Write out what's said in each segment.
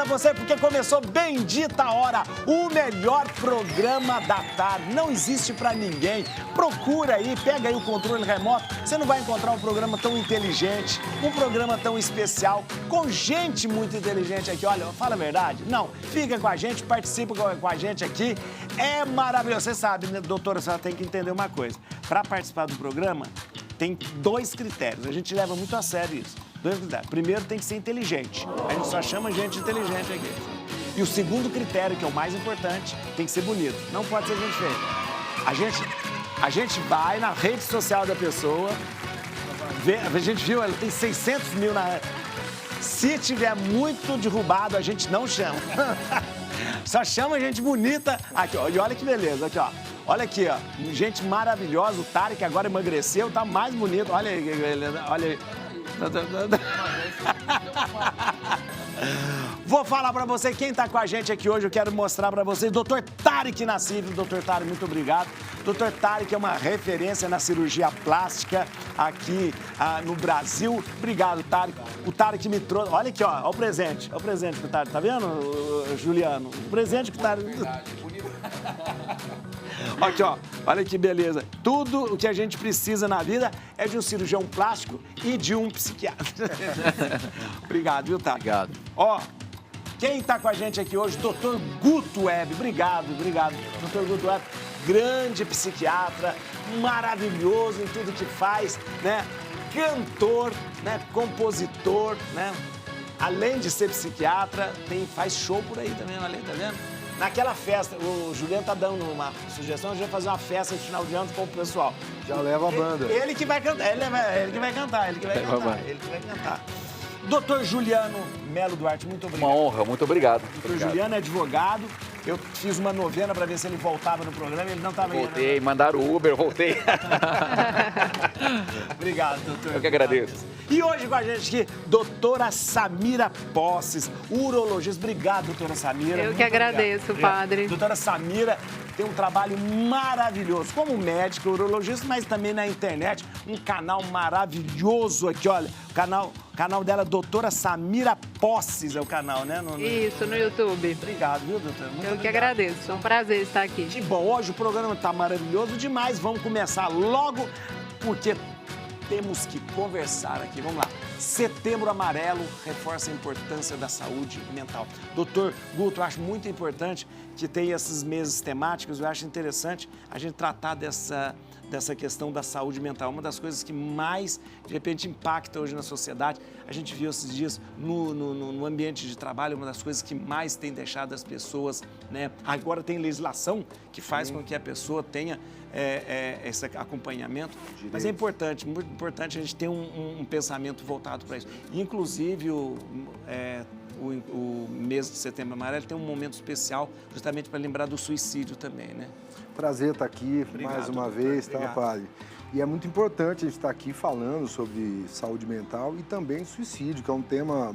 pra você porque começou Bendita Hora, o melhor programa da tarde. Não existe pra ninguém. Procura aí, pega aí o controle remoto. Você não vai encontrar um programa tão inteligente, um programa tão especial, com gente muito inteligente aqui. Olha, fala a verdade. Não, fica com a gente, participa com a gente aqui. É maravilhoso. Você sabe, né, doutora, você tem que entender uma coisa. Pra participar do programa, tem 2 critérios. A gente leva muito a sério isso. 2 critérios. Primeiro, tem que ser inteligente. A gente só chama gente inteligente aqui. E o segundo critério, que é o mais importante, tem que ser bonito. Não pode ser gente feia. A gente vai na rede social da pessoa, a gente viu, ela tem 600 mil na... Se tiver muito derrubado, a gente não chama. Só chama gente bonita. Aqui, ó, e olha que beleza, aqui, ó. Olha aqui, ó, gente maravilhosa, o Tarek agora emagreceu, tá mais bonito. Olha aí, olha aí. Vou falar pra você quem tá com a gente aqui hoje, eu quero mostrar pra vocês, Dr. Tarek Nassif. Dr. Tarek, muito obrigado. Dr. Tarek é uma referência na cirurgia plástica aqui no Brasil. Obrigado, Tarek. O Tarek me trouxe, olha aqui, ó, o presente que o Tarek, tá vendo, Juliano? O presente que o Tarek... Aqui, ó, olha que beleza. Tudo o que a gente precisa na vida é de um cirurgião plástico e de um psiquiatra. Obrigado, viu, Tarek? Obrigado. Ó, quem tá com a gente aqui hoje, Dr. Guto Web. Obrigado. Dr. Guto Web, grande psiquiatra, maravilhoso em tudo que faz, né? Cantor, né? Compositor, né? Além de ser psiquiatra, faz show por aí também, olha aí, tá vendo? Naquela festa, o Juliano tá dando uma sugestão, a gente vai fazer uma festa de final de ano com o pessoal. Já leva a banda. Ele que vai cantar, ele que vai cantar. Doutor Juliano Melo Duarte, muito obrigado. Uma honra, muito obrigado. Doutor Juliano é advogado. Eu fiz uma novena para ver se ele voltava no programa, ele não estava indo. Voltei, mandaram o Uber, voltei. Obrigado, doutor. Eu que agradeço. E hoje com a gente aqui, doutora Samira Posses, urologista. Obrigado, doutora Samira. Eu que agradeço, padre. Doutora Samira tem um trabalho maravilhoso, como médica, urologista, mas também na internet, um canal maravilhoso aqui, olha, o canal dela, doutora Samira Posses é o canal, né? Isso, no YouTube. Obrigado, viu, doutora? Muito Eu que agradeço, é um prazer estar aqui. Que bom, hoje o programa está maravilhoso demais, vamos começar logo, porque temos que conversar aqui. Vamos lá. Setembro Amarelo reforça a importância da saúde mental. Doutor Guto, eu acho muito importante que tenha esses meses temáticos, eu acho interessante a gente tratar dessa questão da saúde mental. Uma das coisas que mais, de repente, impacta hoje na sociedade, a gente viu esses dias no ambiente de trabalho, uma das coisas que mais tem deixado as pessoas, né? Agora tem legislação que faz com que a pessoa tenha esse acompanhamento, mas é importante, muito importante a gente ter um pensamento voltado para isso. Inclusive, o mês de Setembro Amarelo tem um momento especial justamente para lembrar do suicídio também, né? Prazer estar aqui mais uma vez, tá, obrigado. padre? E é muito importante a gente estar aqui falando sobre saúde mental e também suicídio, que é um tema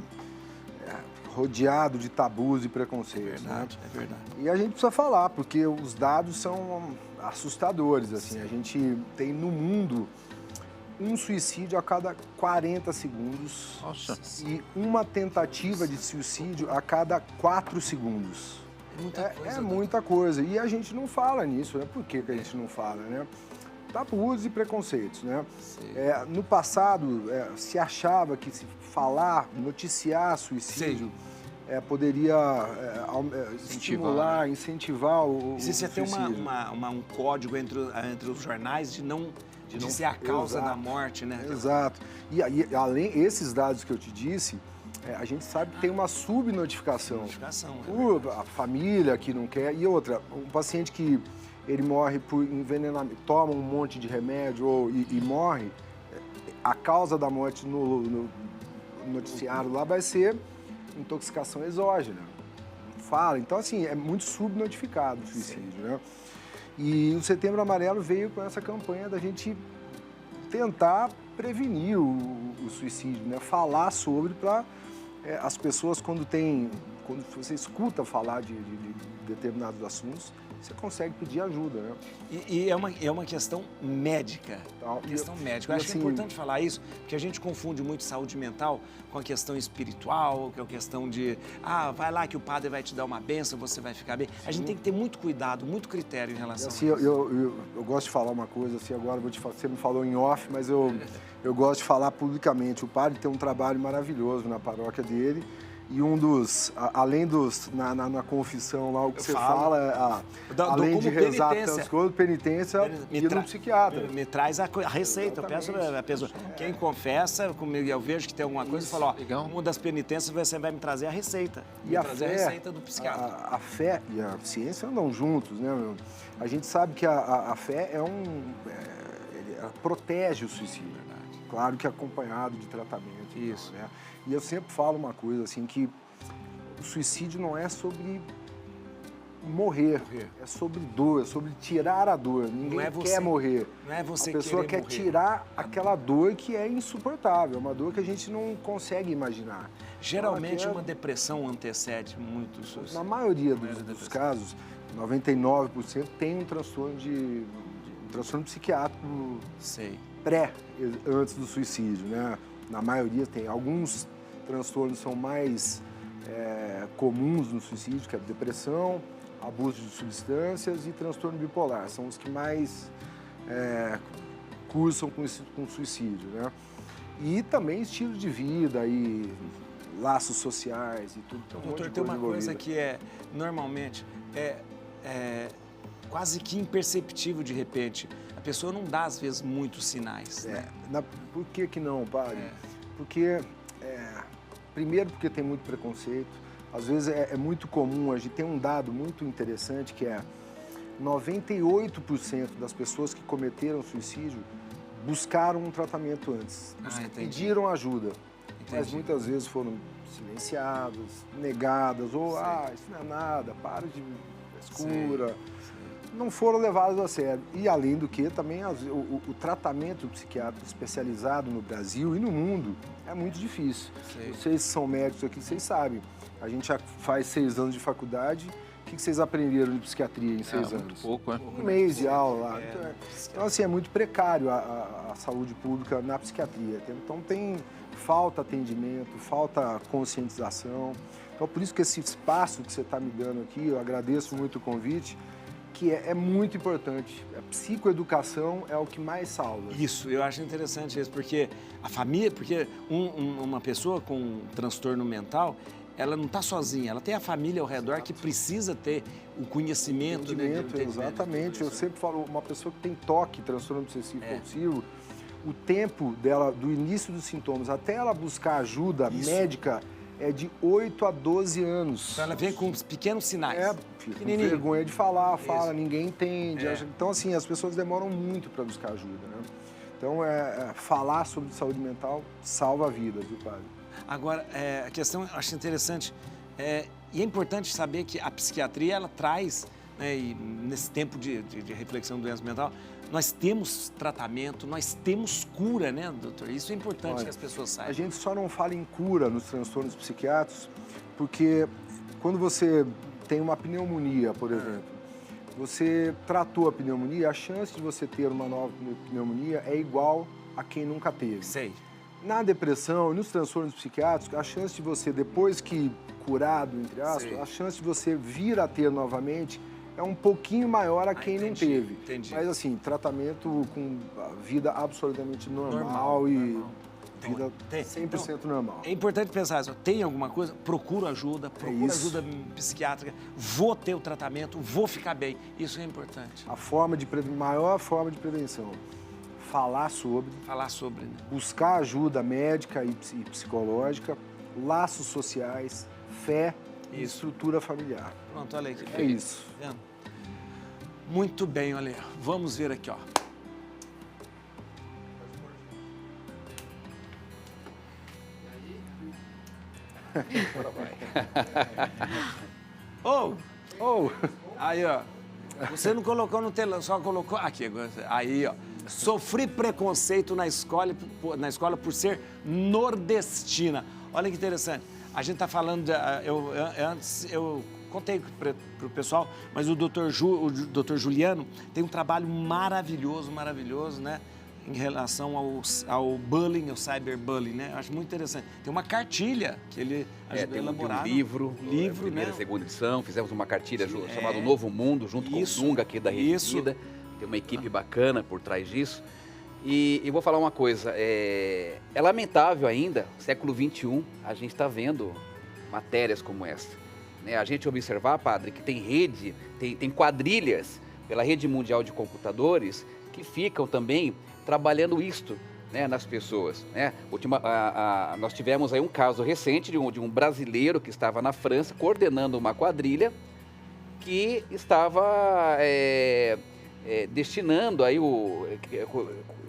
rodeado de tabus e preconceitos. É verdade. E a gente precisa falar, porque os dados são assustadores, assim. A gente tem no mundo um suicídio a cada 40 segundos. Nossa. E uma tentativa de suicídio a cada 4 segundos. É muita coisa. E a gente não fala nisso, né? Por que a gente não fala, né? Tabus e preconceitos, né? No passado, se achava que se falar, noticiar suicídio, poderia estimular, incentivar o Você tem um código entre os jornais de não ser a causa da morte, né? Exato. E aí, além esses dados que eu te disse, a gente sabe que tem uma subnotificação. A família que não quer. E outra, um paciente que ele morre por envenenamento, toma um monte de remédio e morre, a causa da morte no noticiário lá vai ser intoxicação exógena. Fala. Então, assim, é muito subnotificado o suicídio, né? E o Setembro Amarelo veio com essa campanha da gente tentar prevenir o suicídio, né? Falar sobre para as pessoas, quando quando você escuta falar de determinados assuntos, você consegue pedir ajuda, né? E é uma questão médica. Questão médica. Eu acho que é importante falar isso, porque a gente confunde muito saúde mental com a questão espiritual, que é a questão de, vai lá que o padre vai te dar uma bênção, você vai ficar bem. A gente tem que ter muito cuidado, muito critério em relação assim, a isso. Eu gosto de falar uma coisa, assim, agora vou te falar, você me falou em off, mas eu gosto de falar publicamente. O padre tem um trabalho maravilhoso na paróquia dele. E um dos, além dos, na confissão lá, o que você fala, além de rezar tantas coisas, penitência, ir no psiquiatra. Me traz a receita, eu peço a pessoa, quem confessa comigo, eu vejo que tem alguma coisa, eu falo, uma das penitências você vai me trazer a receita. E a receita do psiquiatra. A fé e a ciência andam juntos, né, meu? A gente sabe que a fé ela protege o suicídio. Claro que acompanhado de tratamento. Isso. Né? E eu sempre falo uma coisa, assim, que o suicídio não é sobre morrer. É sobre dor, é sobre tirar a dor. Ninguém quer morrer. Não é você a pessoa quer morrer. tirar aquela dor que é insuportável, é uma dor que a gente não consegue imaginar. Geralmente uma depressão antecede muito o suicídio. Na maioria dos casos, 99% tem um transtorno um transtorno psiquiátrico antes do suicídio, né? Na maioria tem. Alguns transtornos são mais comuns no suicídio, que é depressão, abuso de substâncias e transtorno bipolar. São os que mais cursam com suicídio, né? E também estilo de vida e laços sociais e tudo. Doutor, tem uma coisa que normalmente quase que imperceptível de repente. A pessoa não dá, às vezes, muitos sinais. Né? Por que não, padre? Porque, primeiro, porque tem muito preconceito. Às vezes é muito comum, a gente tem um dado muito interessante que 98% das pessoas que cometeram suicídio buscaram um tratamento antes. Pediram ajuda. Mas muitas vezes foram silenciadas, negadas, ou isso não é nada, para de frescura. Não foram levados a sério. E, além do que, também o tratamento psiquiátrico especializado no Brasil e no mundo é muito difícil. Vocês são médicos aqui, vocês sabem. A gente já faz 6 anos de faculdade. O que vocês aprenderam de psiquiatria em 6 anos? Muito pouco, né? Um mês de aula lá. Então, assim, é muito precário a saúde pública na psiquiatria. Então, falta atendimento, falta conscientização. Então, por isso que esse espaço que você está me dando aqui, eu agradeço muito o convite, que é muito importante. A psicoeducação é o que mais salva. Isso, eu acho interessante isso, porque a família, uma pessoa com um transtorno mental, ela não está sozinha, ela tem a família ao redor que precisa ter o conhecimento. Exatamente, eu sempre falo, uma pessoa que tem TOC, transtorno obsessivo compulsivo, o tempo dela, do início dos sintomas até ela buscar ajuda médica, é de 8 a 12 anos. Então ela vem com pequenos sinais. Fica com vergonha de falar, ninguém entende. Então, assim, as pessoas demoram muito para buscar ajuda, né? Então, falar sobre saúde mental salva vidas, viu, padre? Agora, a questão, eu acho interessante, e é importante saber que a psiquiatria, ela traz, né, e nesse tempo de reflexão de doença mental, nós temos tratamento, nós temos cura, né, doutor? Isso é importante que as pessoas saibam. A gente só não fala em cura nos transtornos psiquiátricos, porque quando você tem uma pneumonia, por exemplo, você tratou a pneumonia, a chance de você ter uma nova pneumonia é igual a quem nunca teve. Sei. Na depressão e nos transtornos psiquiátricos, a chance de você, depois que curado, entre aspas, a chance de você vir a ter novamente é um pouquinho maior a quem não teve. Entendi. Mas, assim, tratamento com vida absolutamente normal e vida 100% normal. É importante pensar, tem alguma coisa, procura ajuda ajuda psiquiátrica, vou ter o tratamento, vou ficar bem. Isso é importante. Maior forma de prevenção. Falar sobre, né? Buscar ajuda médica e psicológica, laços sociais, fé e estrutura familiar. Pronto, olha aqui. É isso. Tá vendo? Muito bem, olha, vamos ver aqui, ó. Aí, ó. Você não colocou no telão, só colocou aqui. Aí, ó. Sofri preconceito na escola por ser nordestina. Olha que interessante. A gente está falando, antes eu contei para o pessoal, mas o Dr. Juliano tem um trabalho maravilhoso, né? Em relação ao bullying, ao cyberbullying, né? Eu acho muito interessante. Tem uma cartilha que ele ajudou a elaborar. Tem um livro, primeira e segunda edição. Fizemos uma cartilha chamada Novo Mundo, junto com o Dunga aqui da Rede Vida. Tem uma equipe bacana por trás disso. E vou falar uma coisa, é lamentável ainda, século XXI, a gente está vendo matérias como essa. Né? A gente observar, padre, que tem rede, tem quadrilhas pela rede mundial de computadores que ficam também trabalhando isto, né, nas pessoas. Né? Nós tivemos aí um caso recente de um brasileiro que estava na França coordenando uma quadrilha que estava destinando aí o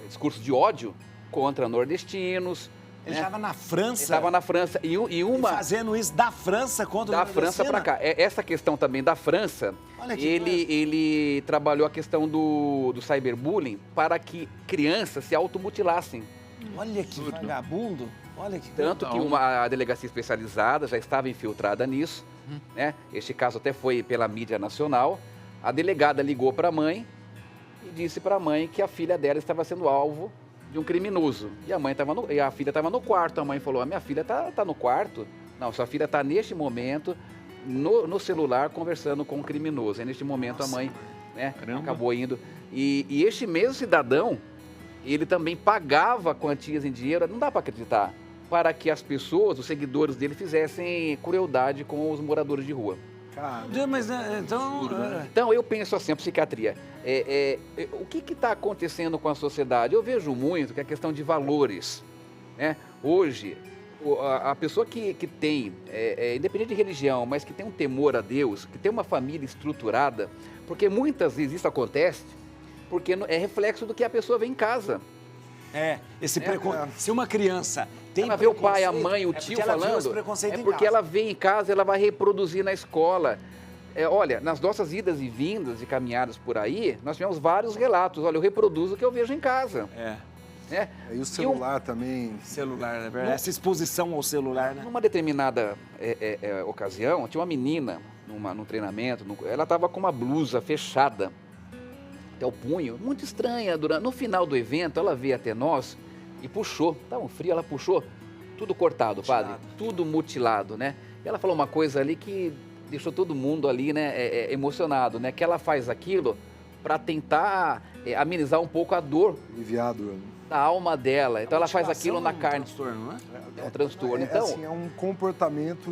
discurso de ódio contra nordestinos. Ele estava na França? Estava na França. E fazendo isso da França contra o nordestino? Da França para cá. Essa questão também da França, ele trabalhou a questão do cyberbullying para que crianças se automutilassem. Olha que vagabundo. Olha que Tanto que uma delegacia especializada já estava infiltrada nisso. Né? Este caso até foi pela mídia nacional. A delegada ligou para a mãe e disse para a mãe que a filha dela estava sendo alvo de um criminoso. E a filha estava no quarto. A mãe falou, a minha filha tá no quarto. Não, sua filha está neste momento no celular conversando com um criminoso. E neste momento a mãe, né, acabou indo. E este mesmo cidadão, ele também pagava quantias em dinheiro, não dá para acreditar, para que as pessoas, os seguidores dele, fizessem crueldade com os moradores de rua. Mas, então, eu penso assim, a psiquiatria, o que está acontecendo com a sociedade? Eu vejo muito que é questão de valores. Né? Hoje, a pessoa que tem, independente de religião, mas que tem um temor a Deus, que tem uma família estruturada, porque muitas vezes isso acontece, porque é reflexo do que a pessoa vê em casa. Se uma criança tem ela vê o pai, a mãe, o tio falando, porque ela vê em casa, ela vai reproduzir na escola. Olha, nas nossas idas e vindas e caminhadas por aí, nós tivemos vários relatos. Olha, eu reproduzo o que eu vejo em casa. E o celular também. Celular, né? Essa exposição ao celular, né? Numa determinada ocasião, tinha uma menina num treinamento, ela estava com uma blusa fechada até o punho, muito estranha. No final do evento, ela veio até nós e puxou, estava um frio, ela puxou, tudo cortado, padre, tudo mutilado, né? E ela falou uma coisa ali que deixou todo mundo ali, né, emocionado, né? Que ela faz aquilo para tentar amenizar um pouco a dor. Aliviar a dor. Da alma dela. Então ela faz aquilo na carne. É um transtorno. Então, é um comportamento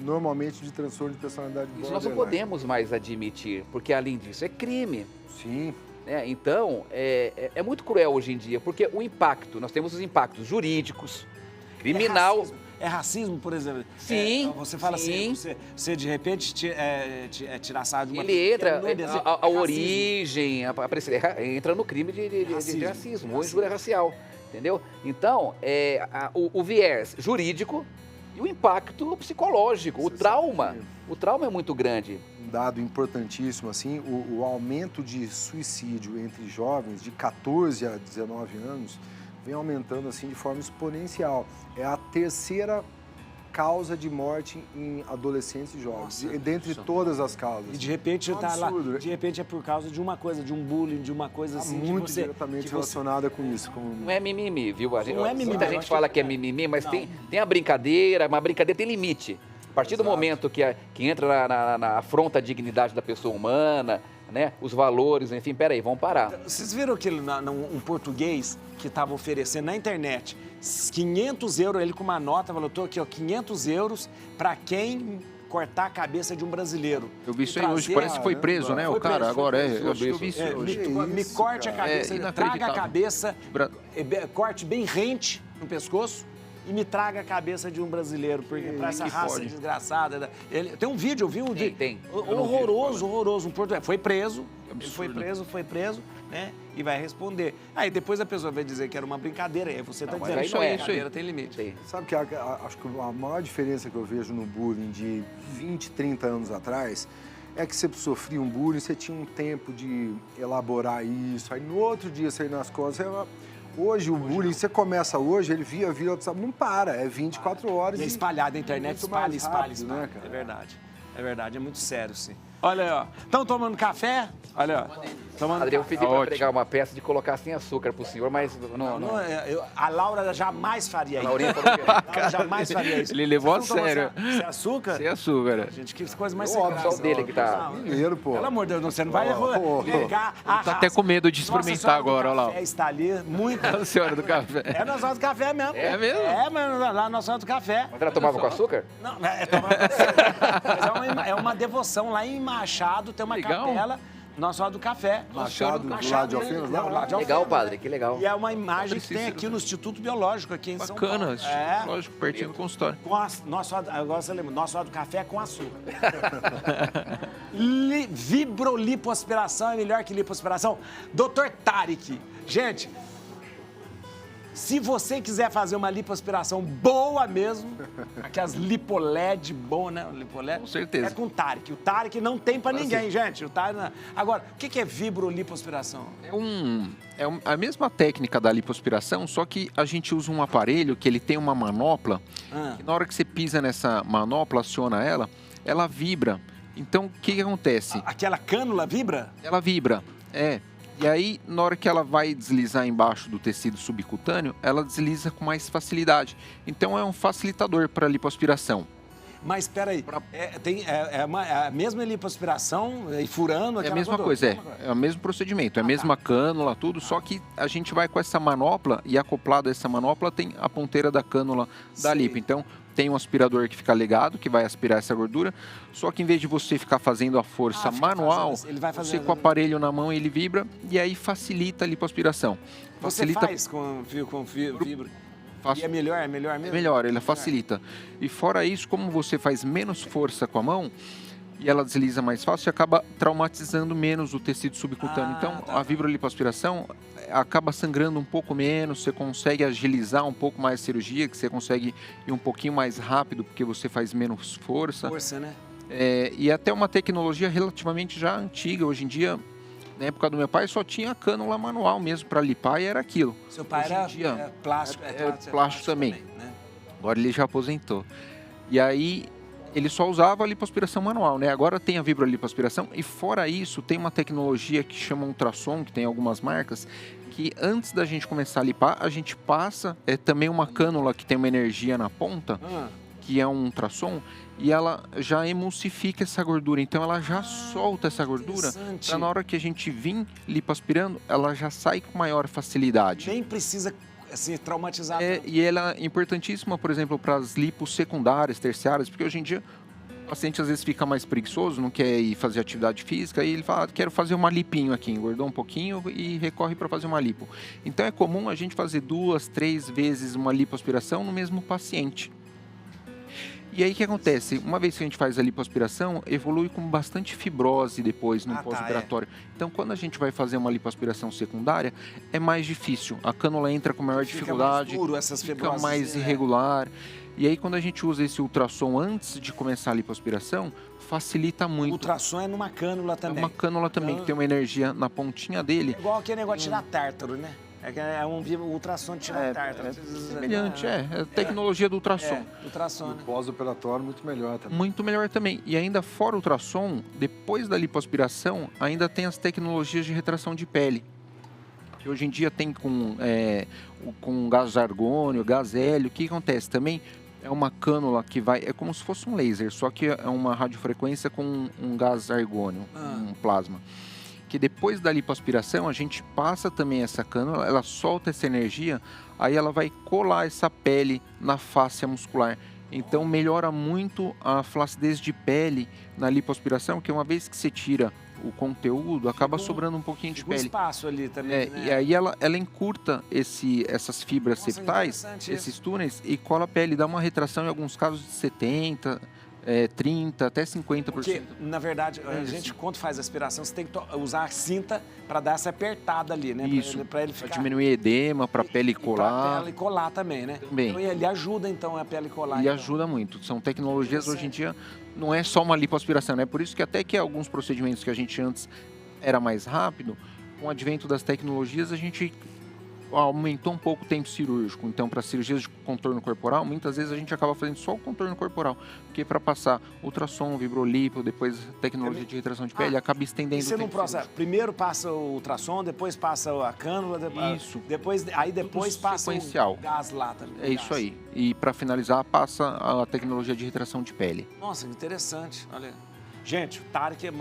normalmente de transtorno de personalidade. Isso nós não podemos mais admitir, porque além disso é crime. Sim. Então, é muito cruel hoje em dia, porque o impacto, nós temos os impactos jurídicos, criminal. É racismo, por exemplo? Sim. Você fala assim, você de repente tirar sarro de uma... Ele entra, a origem, entra no crime de racismo, ou injúria racial, entendeu? Então, o viés jurídico e o impacto psicológico, o trauma é muito grande. Um dado importantíssimo, assim, o aumento de suicídio entre jovens de 14 a 19 anos vem aumentando assim de forma exponencial. É a terceira causa de morte em adolescentes e jovens, dentre todas as causas. E de repente de repente é por causa de uma coisa, de um bullying, de uma coisa assim. Muito diretamente relacionada com isso. Não é mimimi, viu? Não é mimimi. Muita gente fala que é mimimi, mas tem a brincadeira, mas a brincadeira tem limite. A partir do momento que entra na afronta à dignidade da pessoa humana, né, os valores, enfim, peraí, vamos parar. Vocês viram aquele um português que estava oferecendo na internet 500 euros, ele com uma nota, falou, tô aqui, ó, 500 euros para quem cortar a cabeça de um brasileiro. Eu vi isso aí hoje, parece que foi preso, né? O cara, agora eu acho que eu vi isso hoje. Me corte a cabeça, traga a cabeça, corte bem rente no pescoço e me traga a cabeça de um brasileiro, porque para essa raça desgraçada... Tem um vídeo, eu vi um vídeo. Tem. Horroroso. Um português. Foi preso, foi preso, né? E vai responder. Aí depois a pessoa vai dizer que era uma brincadeira, aí você está dizendo que a brincadeira tem limite. Sim. Sabe que acho que a maior diferença que eu vejo no bullying de 20, 30 anos atrás é que você sofria um bullying, você tinha um tempo de elaborar isso, aí no outro dia você ia nas costas... Hoje, o bullying, você começa hoje, ele vira WhatsApp, não para, é 24 horas. E é espalhado, a internet espalha. Né, cara? É verdade, é muito sério, sim. Olha aí, ó. Estão tomando café? Olha, ó. Tomando Adriano, eu café. pedi para pregar uma peça de colocar sem açúcar pro senhor, mas não. A Laura jamais faria isso. Laurinha falou que A Laura jamais faria isso. Ele levou a Vocês não tomam sério. Sem açúcar? Sem açúcar. Gente, que coisa mais óbvio, sem graça. só dele que tá- Não, Mineiro, pô. Pelo amor de Deus, você não vai ligar a Tá até com medo de Nossa experimentar Senhora do agora, olha lá. Café está ali, muito... A senhora do café. É Nossa Senhora do Café mesmo. É mesmo? É, mas lá na Nossa Senhora do Café. Mas ela tomava com açúcar? Não, tomava com açúcar. É uma devoção lá em Machado, tem uma Legal. capela, Nossa Senhora do Café. Machado, do lado de Alfenas, Não, lá de Legal, Alfenas. padre, que legal. E é uma imagem que tem Cícero, aqui no Instituto Biológico, aqui em São Bacana, Paulo. lógico, pertinho do consultório. Com agora você lembra, Nossa Senhora do Café é com açúcar. Vibrolipoaspiração é melhor que lipoaspiração. Dr. Tarek, gente, se você quiser fazer uma lipoaspiração boa mesmo, aquelas lipoled boa, né? Lipoled, Com certeza. É com o Tarek. O Tarek não tem pra ninguém, gente. O Tarek não... Agora, o que é vibrolipoaspiração? É a mesma técnica da lipoaspiração, só que a gente usa um aparelho que ele tem uma manopla, que na hora que você pisa nessa manopla, aciona ela, ela vibra. Então, o que acontece? Aquela cânula vibra? Ela vibra, E aí, na hora que ela vai deslizar embaixo do tecido subcutâneo, ela desliza com mais facilidade. Então, é um facilitador para a lipoaspiração. Mas espera aí, é a mesma lipoaspiração e furando É aquela a mesma coisa, é o mesmo procedimento, é a mesma cânula, tudo, só que a gente vai com essa manopla e acoplado a essa manopla tem a ponteira da cânula da lipo. Então, tem um aspirador que fica ligado, que vai aspirar essa gordura, só que em vez de você ficar fazendo a força manual, ele vai você com o aparelho na mão, ele vibra e aí facilita a lipoaspiração. Você faz com vibra? Faço. E é melhor mesmo? É melhor, ele facilita. E fora isso, como você faz menos força com a mão e ela desliza mais fácil, você acaba traumatizando menos o tecido subcutâneo. Então, a vibrolipoaspiração acaba sangrando um pouco menos, você consegue agilizar um pouco mais a cirurgia, que você consegue ir um pouquinho mais rápido, porque você faz menos força. Força, né? E até uma tecnologia relativamente já antiga. Hoje em dia, na época do meu pai, só tinha cânula manual mesmo para lipar e era aquilo. Seu pai Hoje em dia, plástico? Plástico também. Né? Agora ele já aposentou. E aí ele só usava a lipoaspiração manual, né? Agora tem a vibrolipoaspiração e fora isso tem uma tecnologia que chama ultrassom, que tem algumas marcas, que antes da gente começar a lipar, a gente passa também uma cânula que tem uma energia na ponta, que é um ultrassom, e ela já emulsifica essa gordura. Então ela já solta essa gordura, para na hora que a gente vir lipoaspirando, ela já sai com maior facilidade. Nem precisa se traumatizar. E ela é importantíssima, por exemplo, para as lipos secundárias, terciárias, porque hoje em dia o paciente às vezes fica mais preguiçoso, não quer ir fazer atividade física, e ele fala, quero fazer uma lipinho aqui, engordou um pouquinho e recorre para fazer uma lipo. Então é comum a gente fazer 2, 3 vezes uma lipoaspiração no mesmo paciente. E aí o que acontece? Uma vez que a gente faz a lipoaspiração, evolui com bastante fibrose depois no pós-operatório. Então quando a gente vai fazer uma lipoaspiração secundária, é mais difícil. A cânula entra com maior dificuldade, mais duro, essas fica mais irregular. E aí quando a gente usa esse ultrassom antes de começar a lipoaspiração, facilita muito. O ultrassom é numa cânula também. É uma cânula também, que tem uma energia na pontinha dele. É igual aquele negócio de tirar tártaro, né? É um ultrassom de tirar tártaro. É semelhante, é a tecnologia do ultrassom. Ultrassom, né? Pós-operatório, muito melhor também. Muito melhor também. E ainda fora o ultrassom, depois da lipoaspiração, ainda tem as tecnologias de retração de pele. Que hoje em dia tem com gás argônio, gás hélio. O que acontece também? É uma cânula que vai... É como se fosse um laser, só que é uma radiofrequência com um gás argônio, um plasma. Que depois da lipoaspiração, a gente passa também essa cânula, ela solta essa energia, aí ela vai colar essa pele na fáscia muscular. Então melhora muito a flacidez de pele na lipoaspiração, que uma vez que você tira o conteúdo, acaba sobrando um pouquinho de pele. Espaço ali também, né? E aí ela encurta essas fibras septais, esses túneis, e cola a pele, dá uma retração em alguns casos de 70%, 30%, até 50%. Porque, na verdade, a gente, quando faz aspiração, você tem que usar a cinta para dar essa apertada ali, né? Isso, para ele ficar... Pra diminuir edema, para a pele colar. Para a pele colar também, né? Também. Então, ele ajuda, então, a pele colar. Ele ajuda muito. São tecnologias, hoje em dia, não é só uma lipoaspiração, né? Por isso que até que alguns procedimentos que a gente antes era mais rápido, com o advento das tecnologias, a gente aumentou um pouco o tempo cirúrgico. Então, para cirurgias de contorno corporal, muitas vezes a gente acaba fazendo só o contorno corporal. Porque para passar ultrassom, vibrolipo, depois tecnologia de retração de pele, acaba estendendo e você o tempo não processa, primeiro passa o ultrassom, depois passa a cânula, Isso. depois passa sequencial. o gás lá também. É isso aí. E para finalizar, passa a tecnologia de retração de pele. Nossa, que interessante. Olha. Gente, o Tarek é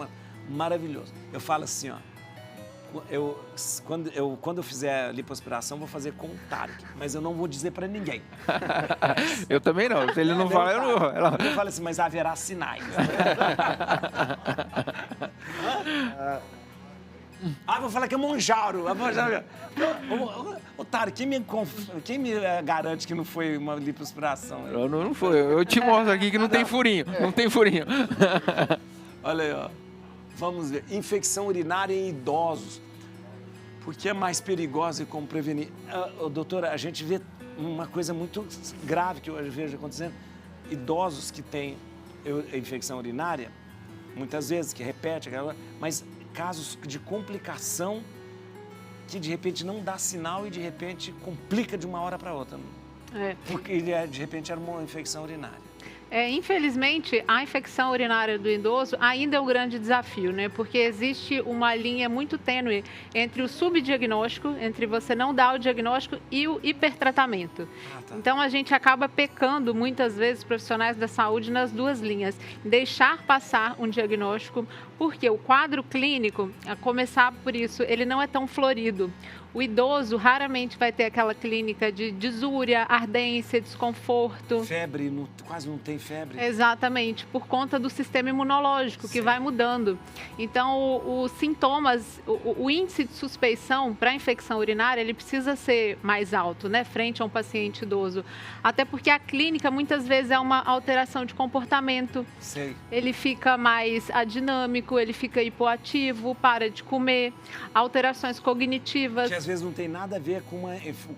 maravilhoso. Eu falo assim, ó. Quando eu fizer a lipoaspiração, vou fazer com o Tarek, mas eu não vou dizer pra ninguém. Eu também não. Se ele não fala, eu não vou. Eu falo assim, mas haverá sinais. Vou falar que é Monjaro. Ô, Tarek, quem me garante que não foi uma lipoaspiração? Não foi. Eu te mostro aqui que não tem furinho. Não tem furinho. Olha aí, ó. Vamos ver. Infecção urinária em idosos. Por que é mais perigosa e como prevenir? Doutora, a gente vê uma coisa muito grave que eu vejo acontecendo. Idosos que têm infecção urinária, muitas vezes, que repete, mas casos de complicação que de repente não dá sinal e de repente complica de uma hora para outra. Porque de repente era uma infecção urinária. Infelizmente, a infecção urinária do idoso ainda é um grande desafio, né? Porque existe uma linha muito tênue entre o subdiagnóstico, entre você não dar o diagnóstico e o hipertratamento. Tá. Então, a gente acaba pecando, muitas vezes, profissionais da saúde nas duas linhas. Deixar passar um diagnóstico, porque o quadro clínico, a começar por isso, ele não é tão florido. O idoso raramente vai ter aquela clínica de disúria, ardência, desconforto. Febre, quase não tem febre. Exatamente, por conta do sistema imunológico que vai mudando. Então, os sintomas, o índice de suspeição para a infecção urinária, ele precisa ser mais alto, né, frente a um paciente idoso. Até porque a clínica, muitas vezes, é uma alteração de comportamento. Sei. Ele fica mais adinâmico, ele fica hipoativo, para de comer, alterações cognitivas. Que às vezes não tem nada a ver com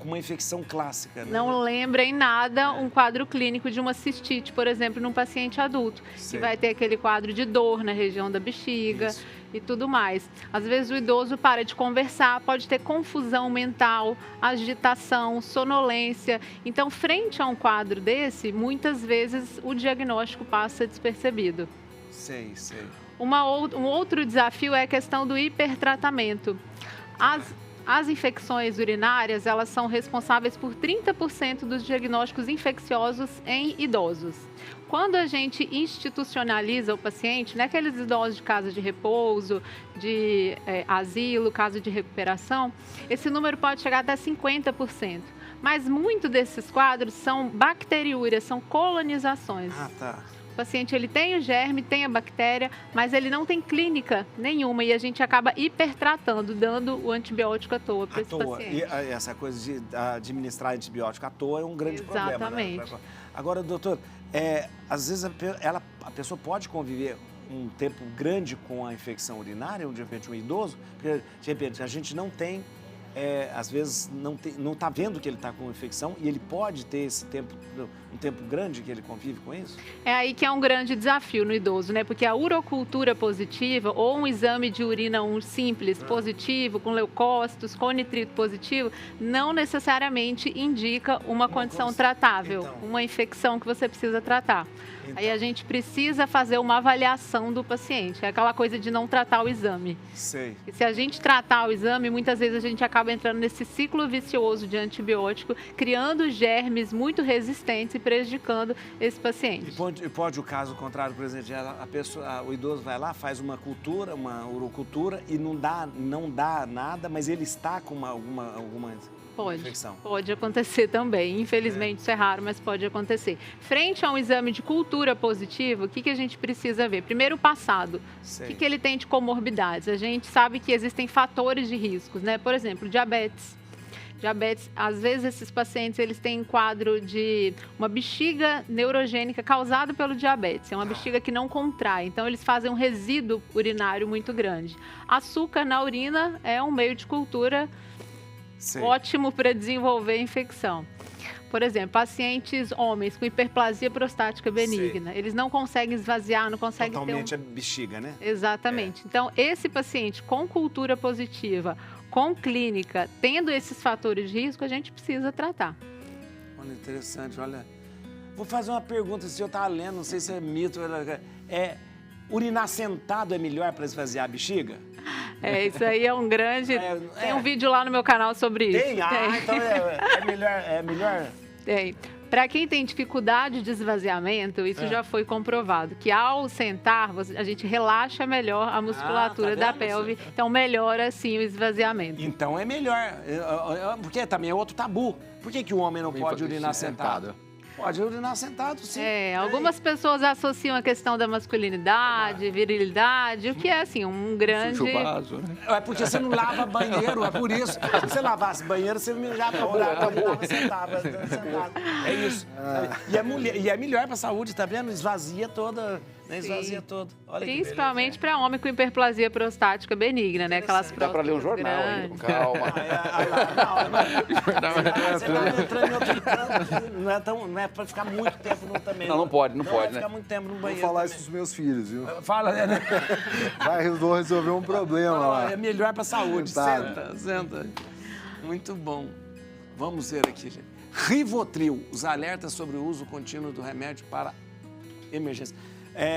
uma infecção clássica, né? Não lembra em nada um quadro clínico de uma cistite, por exemplo, num paciente adulto, que vai ter aquele quadro de dor na região da bexiga e tudo mais. Às vezes o idoso para de conversar, pode ter confusão mental, agitação, sonolência. Então, frente a um quadro desse, muitas vezes o diagnóstico passa despercebido. Sei. Um outro desafio é a questão do hipertratamento. As infecções urinárias, elas são responsáveis por 30% dos diagnósticos infecciosos em idosos. Quando a gente institucionaliza o paciente, naqueles idosos de casa de repouso, de asilo, casa de recuperação, esse número pode chegar até 50%. Mas muito desses quadros são bacteriúrias, são colonizações. Tá. O paciente ele tem o germe, tem a bactéria, mas ele não tem clínica nenhuma e a gente acaba hipertratando, dando o antibiótico à toa para esse paciente. E essa coisa de administrar antibiótico à toa é um grande problema. Exatamente. Né? Agora, doutor, às vezes a pessoa pode conviver um tempo grande com a infecção urinária, de repente um idoso, porque de repente a gente não tem, às vezes não está vendo que ele está com infecção e ele pode ter esse tempo, um tempo grande que ele convive com isso? É aí que é um grande desafio no idoso, né? Porque a urocultura positiva ou um exame de urina simples positivo, com leucócitos, com nitrito positivo, não necessariamente indica uma condição tratável, uma infecção que você precisa tratar. Aí a gente precisa fazer uma avaliação do paciente. É aquela coisa de não tratar o exame. Sei. E se a gente tratar o exame, muitas vezes a gente acaba entrando nesse ciclo vicioso de antibiótico, criando germes muito resistentes e prejudicando esse paciente. E pode o caso contrário, por exemplo, o idoso vai lá, faz uma cultura, uma urocultura e não dá nada, mas ele está com alguma infecção. Pode acontecer também. Infelizmente isso é raro, mas pode acontecer. Frente a um exame de cultura positivo, o que a gente precisa ver? Primeiro, o passado. O que ele tem de comorbidades? A gente sabe que existem fatores de riscos, né? Por exemplo, diabetes. Às vezes esses pacientes eles têm um quadro de uma bexiga neurogênica causada pelo diabetes. É uma bexiga que não contrai, então eles fazem um resíduo urinário muito grande. Açúcar na urina é um meio de cultura ótimo para desenvolver infecção. Por exemplo, pacientes homens com hiperplasia prostática benigna, eles não conseguem esvaziar, não conseguem totalmente a bexiga, né? Exatamente. Então, esse paciente com cultura positiva, com clínica, tendo esses fatores de risco, a gente precisa tratar. Olha, interessante, olha. Vou fazer uma pergunta, se eu estava lendo, não sei se é mito, urinar sentado é melhor para esvaziar a bexiga? Isso aí é um grande... Tem um vídeo lá no meu canal sobre isso. Tem? Então é melhor? Tem. Para quem tem dificuldade de esvaziamento, isso já foi comprovado, que ao sentar, a gente relaxa melhor a musculatura da pelve, então melhora, sim, o esvaziamento. Então é melhor, porque também é outro tabu. Por que o homem não pode urinar sentado? Pode urinar sentado, sim. Algumas pessoas associam a questão da masculinidade, virilidade, o que é, assim, um grande... Vaso, né? É porque você não lava banheiro, é por isso. Se você lavasse banheiro, você mijava no buraco, urinava sentado. É isso. E é melhor para a saúde, tá vendo? Esvazia toda, né? Esvazia todo. Olha, principalmente para homem com hiperplasia prostática benigna, né? Aquelas Dá para ler um jornal ainda, com calma. Você tá entrando em outro canto, não é para ficar muito tempo no também. Não pode, né? Ficar muito tempo no banheiro. Vou falar isso pros meus filhos, viu? Fala, né? Vou resolver um problema lá. É melhor para a saúde. Senta. Muito bom. Vamos ver aqui, gente. Rivotril, os alertas sobre o uso contínuo do remédio para emergência.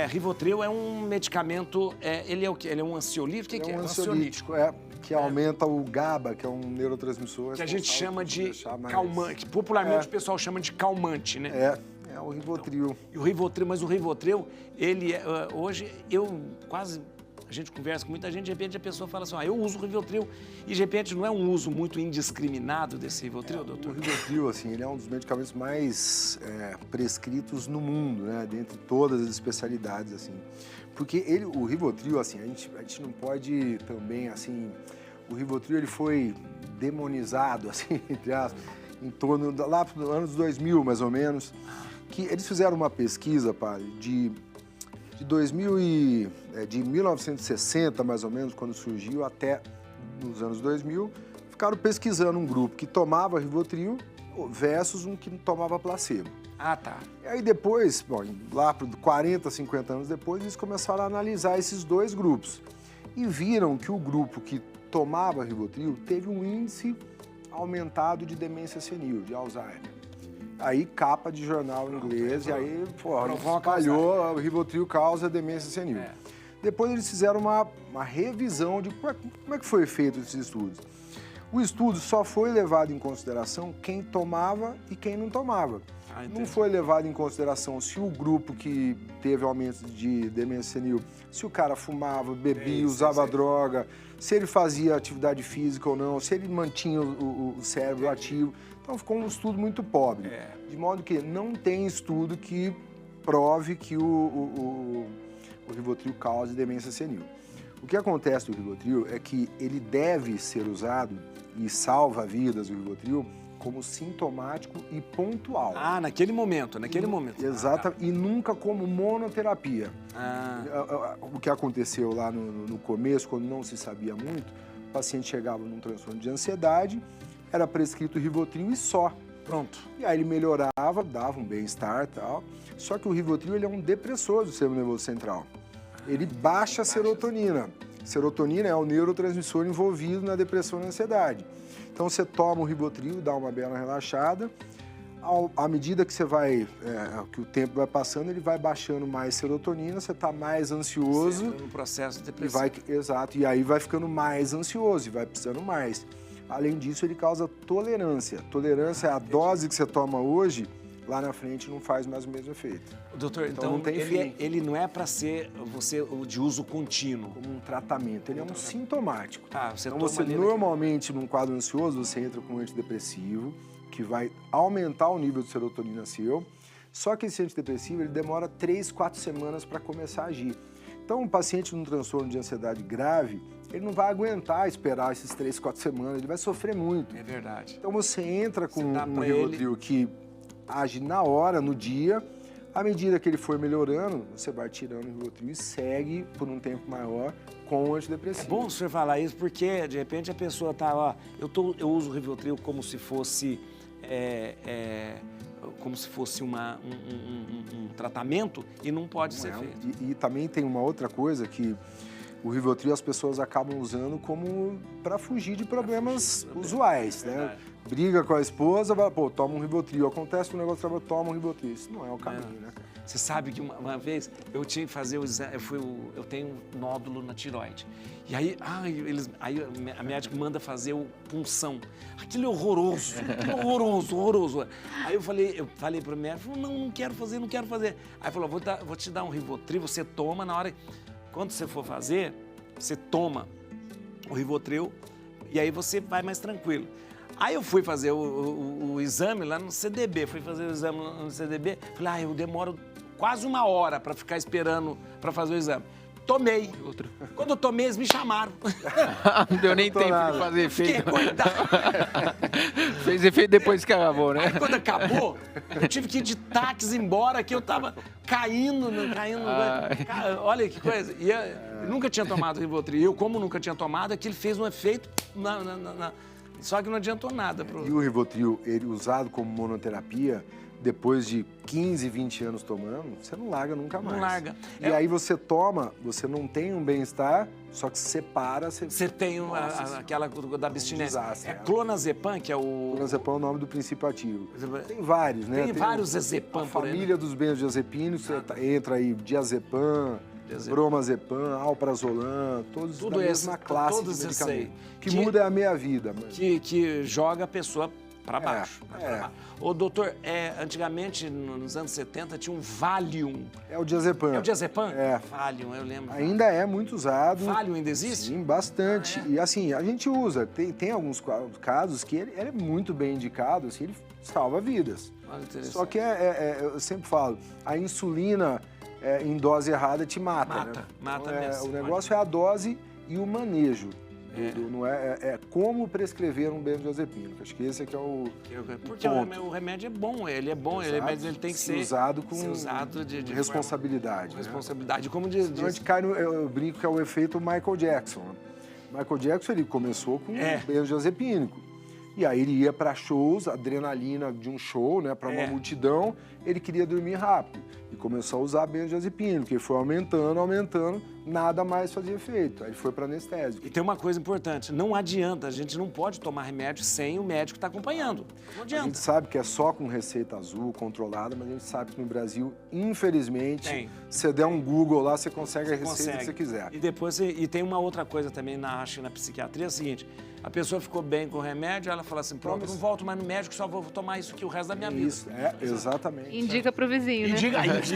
Rivotril é um medicamento, ele é o quê? Ele é um ansiolítico? O que é um ansiolítico? Que aumenta o GABA, que é um neurotransmissor. Que a gente chama de calmante, que popularmente o pessoal chama de calmante, né? É o Rivotril. E o Rivotril, mas o Rivotril, ele hoje, a gente conversa com muita gente, de repente a pessoa fala assim, eu uso o Rivotril, e de repente não é um uso muito indiscriminado desse Rivotril, doutor? O Rivotril, assim, ele é um dos medicamentos mais prescritos no mundo, né, dentre todas as especialidades, assim, porque o Rivotril, assim, a gente não pode também, assim, o Rivotril, ele foi demonizado, assim, entre aspas, em torno, lá dos anos 2000, mais ou menos, que eles fizeram uma pesquisa, de 1960, mais ou menos, quando surgiu, até nos anos 2000, ficaram pesquisando um grupo que tomava Rivotril versus um que tomava placebo. Tá. E aí depois, lá por 40, 50 anos depois, eles começaram a analisar esses dois grupos. E viram que o grupo que tomava Rivotril teve um índice aumentado de demência senil, de Alzheimer. Aí, capa de jornal inglês, e aí, espalhou, o Rivotril causa demência senil. Depois eles fizeram uma revisão de como é que foi feito esses estudos. O estudo só foi levado em consideração quem tomava e quem não tomava. Não foi levado em consideração se o grupo que teve aumento de demência senil, se o cara fumava, bebia, usava droga, se ele fazia atividade física ou não, se ele mantinha o cérebro ativo. Então ficou um estudo muito pobre, de modo que não tem estudo que prove que o Rivotril cause demência senil. O que acontece do Rivotril é que ele deve ser usado, e salva vidas, o Rivotril, como sintomático e pontual. Naquele momento. Exato, e nunca como monoterapia. O que aconteceu lá no começo, quando não se sabia muito, o paciente chegava num transtorno de ansiedade, era prescrito Rivotril e só. Pronto. E aí ele melhorava, dava um bem-estar e tal. Só que o Rivotril, ele é um depressor do sistema nervoso central. Ele baixa a serotonina. Serotonina é o neurotransmissor envolvido na depressão e na ansiedade. Então você toma o Rivotril, dá uma bela relaxada. À medida que que o tempo vai passando, ele vai baixando mais serotonina, você está mais ansioso. Você entra no processo depressivo. Exato, e aí vai ficando mais ansioso e vai precisando mais. Além disso, ele causa tolerância. Tolerância é a dose que você toma hoje, lá na frente não faz mais o mesmo efeito. Doutor, então não tem fim. Ele não é para ser de uso contínuo. Como um tratamento, ele é um sintomático. Então você normalmente, num quadro ansioso, você entra com um antidepressivo, que vai aumentar o nível de serotonina seu, só que esse antidepressivo ele demora 3, 4 semanas para começar a agir. Então, um paciente num transtorno de ansiedade grave, ele não vai aguentar esperar esses 3, 4 semanas, ele vai sofrer muito. É verdade. Então, você entra com um Rivotril que age na hora, no dia, à medida que ele for melhorando, você vai tirando o Rivotril e segue por um tempo maior com o antidepressivo. É bom o senhor falar isso porque, de repente, a pessoa está, eu uso o Rivotril como se fosse como se fosse um tratamento e não pode ser feito. E também tem uma outra coisa que o Rivotril as pessoas acabam usando como para fugir de problemas usuais, né? Briga com a esposa, vai, pô, toma um Rivotril. Acontece um negócio, toma um Rivotril. Isso não é o caminho, né? Você sabe que uma vez eu tinha que fazer o exame, eu tenho um nódulo na tireoide. E aí, a médica manda fazer o punção. Aquilo é horroroso, horroroso. Aí eu falei pro médico, não quero fazer. Aí falou, vou te dar um Rivotril, você toma na hora, quando você for fazer, você toma o Rivotril e aí você vai mais tranquilo. Aí eu fui fazer o exame lá no CDB, falei, eu demoro quase 1 hora para ficar esperando para fazer o exame. Tomei. Quando eu tomei, eles me chamaram. Não deu nem tempo de fazer efeito. Fiquei acordado. Fez efeito depois que acabou, né? Aí quando acabou, eu tive que ir de táxi embora, que eu tava caindo. Cara, olha que coisa. E eu nunca tinha tomado Rivotril. Eu, como nunca tinha tomado, aquilo fez um efeito só que não adiantou nada. E o Rivotril, ele usado como monoterapia, depois de 15, 20 anos tomando, você não larga nunca mais. Não larga. E aí você toma, você não tem um bem-estar, só que separa... Você tem aquela da abstinência. Desastre, clonazepam, que é o... Clonazepam é o nome do princípio ativo. Tem vários, né? Tem vários Ezepam. A família dos benzodiazepínicos, entra aí diazepam, bromazepam, alprazolam, todos da mesma classe de medicamento. Que muda é a meia-vida. Que joga a pessoa para baixo. Ô, doutor, antigamente, nos anos 70, tinha um Valium. É o diazepam. É o diazepam? É. Valium, eu lembro. Ainda é muito usado. Valium ainda existe? Sim, bastante. E assim, a gente usa. Tem alguns casos que ele é muito bem indicado, assim, ele salva vidas. Só que eu sempre falo, a insulina em dose errada te mata. Mata então, mesmo. O negócio é a dose e o manejo. Não é como prescrever um benzodiazepínico. Acho que esse aqui é o Porque ponto. o remédio é bom, mas ele tem que ser usado com de responsabilidade. Forma, responsabilidade, como diz. Senão a gente cai eu brinco que é o efeito Michael Jackson. Michael Jackson, ele começou com benzodiazepínico. E aí ele ia para shows, adrenalina de um show, né, para uma multidão, ele queria dormir rápido. E começou a usar benzodiazepínico, ele foi aumentando, nada mais fazia efeito. Aí ele foi para anestésico. E tem uma coisa importante, não adianta, a gente não pode tomar remédio sem o médico estar acompanhando. Não adianta. A gente sabe que é só com receita azul, controlada, mas a gente sabe que no Brasil, infelizmente, se você der um Google lá, você consegue a receita que você quiser. E depois, tem uma outra coisa também na psiquiatria, é o seguinte, a pessoa ficou bem com o remédio, ela fala assim, pronto, eu não volto mais no médico, só vou tomar isso aqui o resto da minha vida. Isso, exatamente. Indica pro vizinho, né? Indica. Isso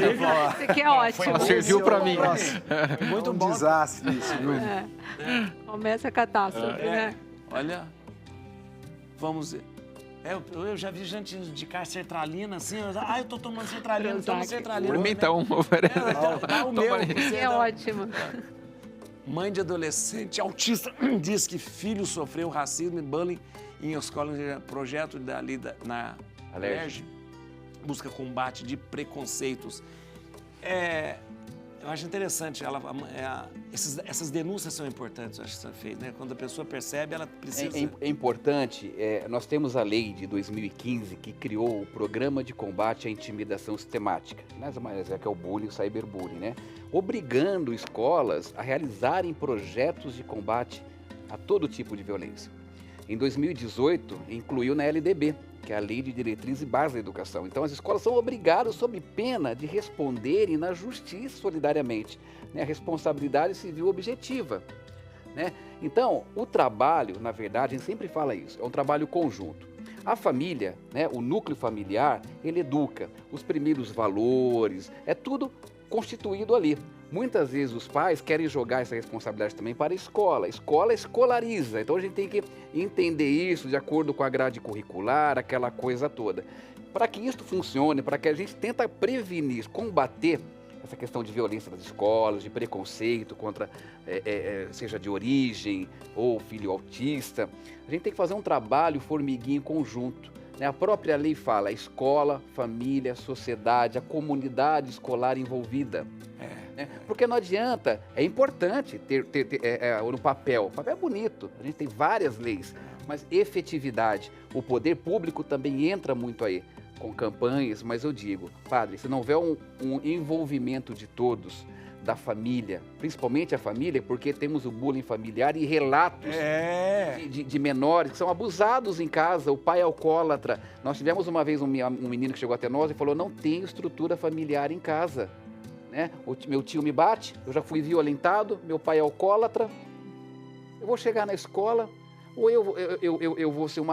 aqui é ótimo. Serviu para mim. Muito bom. Um desastre isso, viu? Começa a catástrofe, né? Olha, vamos ver. Eu já vi gente indicar sertralina assim, eu tô tomando sertralina, toma sertralina. Experimenta um, oferece. Dá o meu. É ótimo. Mãe de adolescente autista diz que filho sofreu racismo e bullying em escola. Projeto na Alerj busca combate de preconceitos. Eu acho interessante, essas denúncias são importantes, eu acho que são feitas, né? Quando a pessoa percebe, ela precisa... É importante, nós temos a lei de 2015 que criou o Programa de Combate à Intimidação Sistemática, que é o bullying, o cyberbullying, né? Obrigando escolas a realizarem projetos de combate a todo tipo de violência. Em 2018, incluiu na LDB, que é a Lei de Diretriz e Base da Educação. Então, as escolas são obrigadas, sob pena de responderem na justiça solidariamente, né? A responsabilidade civil objetiva, né? Então, o trabalho, na verdade, a gente sempre fala isso, é um trabalho conjunto. A família, né, o núcleo familiar, ele educa os primeiros valores, é tudo constituído ali. Muitas vezes os pais querem jogar essa responsabilidade também para a escola. A escola escolariza, então a gente tem que entender isso de acordo com a grade curricular, aquela coisa toda. Para que isso funcione, para que a gente tenta prevenir, combater essa questão de violência nas escolas, de preconceito contra, seja de origem ou filho autista, a gente tem que fazer um trabalho formiguinha em conjunto. A própria lei fala escola, família, sociedade, a comunidade escolar envolvida. Porque não adianta, é importante ter no papel. O papel é bonito, a gente tem várias leis, mas efetividade. O poder público também entra muito aí com campanhas, mas eu digo, padre, se não houver um envolvimento de todos, da família, principalmente a família, porque temos o bullying familiar e relatos de menores que são abusados em casa, o pai é alcoólatra. Nós tivemos uma vez um menino que chegou até nós e falou, não tenho estrutura familiar em casa. Né? Meu tio me bate, eu já fui violentado, meu pai é alcoólatra, eu vou chegar na escola, ou eu vou ser um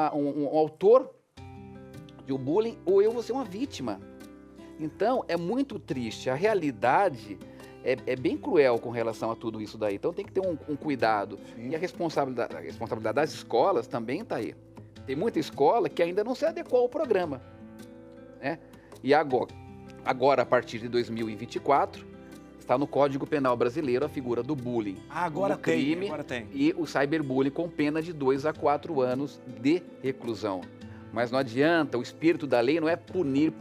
autor de um bullying, ou eu vou ser uma vítima. Então, é muito triste. A realidade é bem cruel com relação a tudo isso daí. Então, tem que ter um cuidado. Sim. E a responsabilidade das escolas também está aí. Tem muita escola que ainda não se adequou ao programa. Né? E agora, a partir de 2024, está no Código Penal Brasileiro a figura do bullying. Agora tem. E o cyberbullying com pena de 2 a 4 anos de reclusão. Mas não adianta, o espírito da lei não é punir.